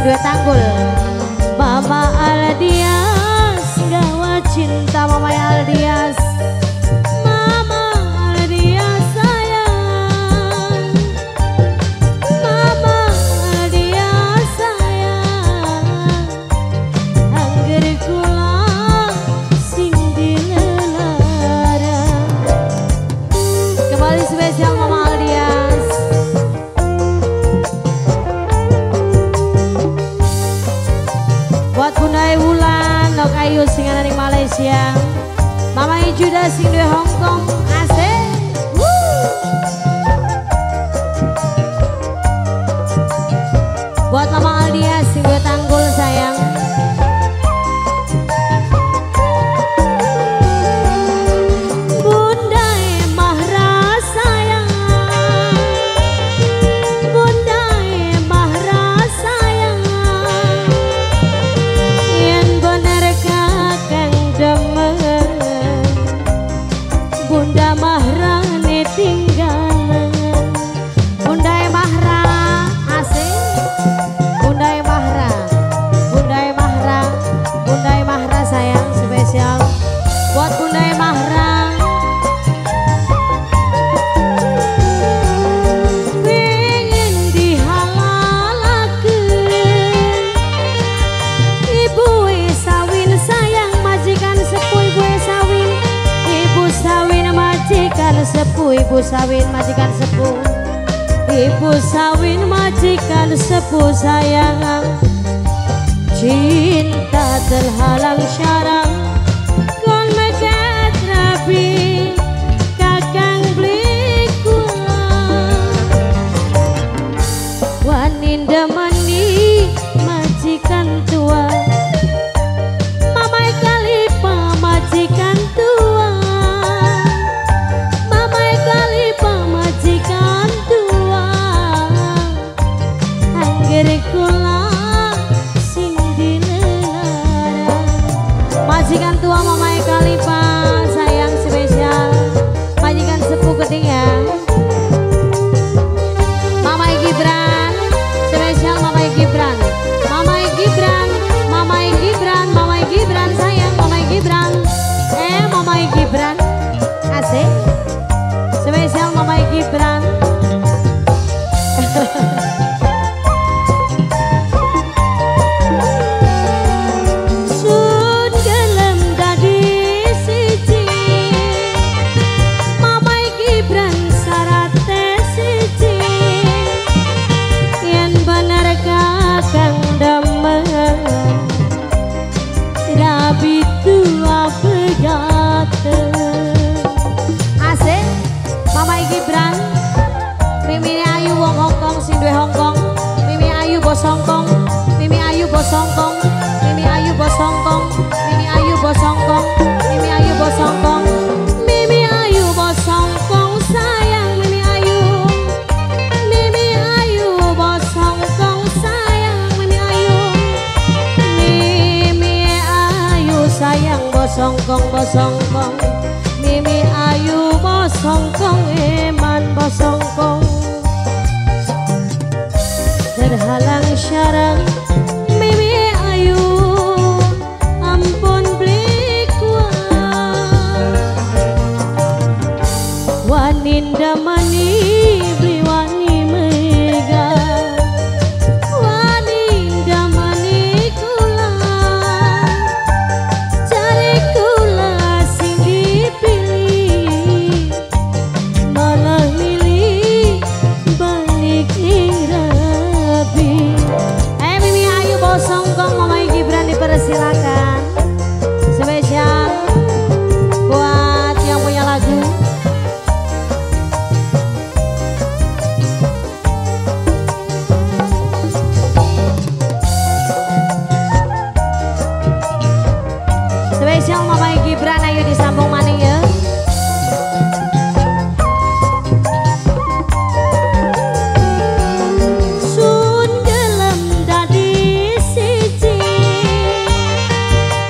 sing duwe tanggul. Mama Aldias gawa cinta Mama Aldias. Mama Aldias sayang. Mama Aldias sayang. Angger kula sing dilelara. Kembali spesial Mama Aldias. Buat Bunda Wulan, Nok Ayu sing ana ning Malaysia. Mama Juda sing di Hong Kong, asik. Buat Mama Aldias sing di Tanggul sayang. Bunda Mahra sayang. Bunda Mahra sayang. Yen bener kakang demen Bunda Mahra tinggalan. Bunda Mahra asik. Bunda Mahra. Bunda Mahra. Bunda Mahra sayang spesial buat Bunda Mahra. Pengen dihalalakeun Ibu Sawin sayang majikan sepuh Ibu Sawin. Ibu Sawin majikan sepuh. Ibu Sawin majikan sepuh. Ibu Sawin majikan sepuh sayang. Cinta terhalang syarang kon megat rabi kakang beli kula. Waninda mani majikan tua. Mamai Kalipa majikan tua. Mamai Kalipa majikan tua. Angger kula sing dilelara. Majikan tua Mamai Kalipa sayang spesial. Majikan sepuh gede ya. Mamai Gibran spesial Mamai Gibran. Mamai Gibran. Mamai Gibran. Mamai Gibran sayang Mamai Gibran. Mamai Gibran asik. Spesial Mamai Gibran. Sun gelem dadi siji. Mamai Gibran sarate siji. Yen bener kakang demen rabi tua pegaten. Asik Mamai Gibran. Mimi Ayu wong Hongkong sing duwe Hongkong. Mimi Ayu bos Hongkong. Mimi Ayu bos Hongkong. Mimi Ayu bos Hongkong. Mimi Ayu bos Hongkong. Mimi Ayu bos Hongkong. Mimi Ayu bos Hongkong sayang Mimi Ayu. Mimi Ayu bos Hongkong sayang Mimi Ayu. Mimi Ayu sayang bos Hongkong bos Hongkong. Mimi Ayu bos Hongkong eman bos Hongkong. Terhalang syarang Mimi Ayu ampun beli kuat. Waninda mani beli wani mega. Waninda mani kula cari kula sing dipilih. Malah milih balik rabi. Mimi Ayu bos Hongkong Mamai Gibran dipersilakan. Spesial buat yang punya lagu. Spesial Mamai Gibran ayo disambung maning ya. Sun gelem dadi siji.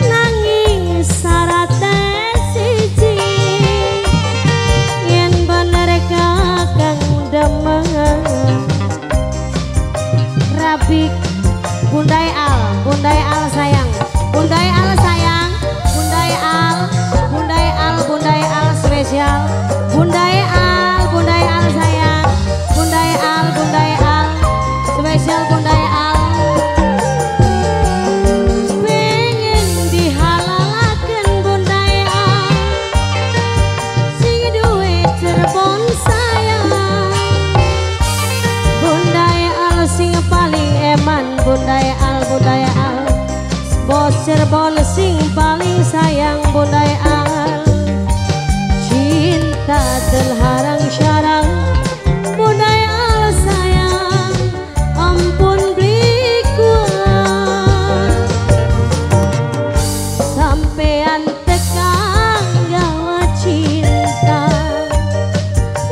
Nanging sarate siji. Yen bener kakang demen rabi Bundai Al sayang, Bundai Al sayang, Bundai Al, Bundai Al, Bundai Al spesial, Bundai Al sayang, Bundai Al spesial, Bundai Al. Pengen dihalalaken Bundai Al, sing duwe Cirebon sayang, Bundai Al sing paling eman, Bundai Al bos Cirebon sing paling sayang, Bundai Al. Cinta terharang syarang, Bundai Al sayang, ampun beli kuat sampean tekan gawa cinta,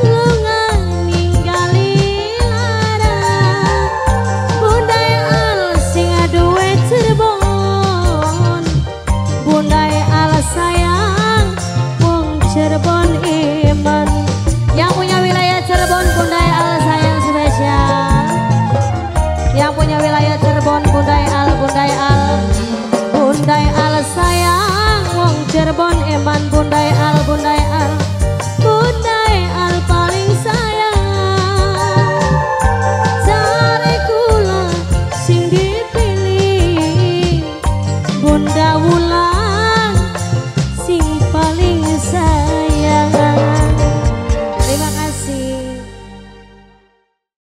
lunga ninggali lara, Bundai Al sing aduwe Cirebon, Bundai Al sayang, wong Cirebon iman. Yang punya wilayah Cirebon, Bundai Al sayang spesial. Yang punya wilayah Cirebon, Bundai Al, Bundai Al, Bundai Al sayang, wong Cirebon iman, Bundai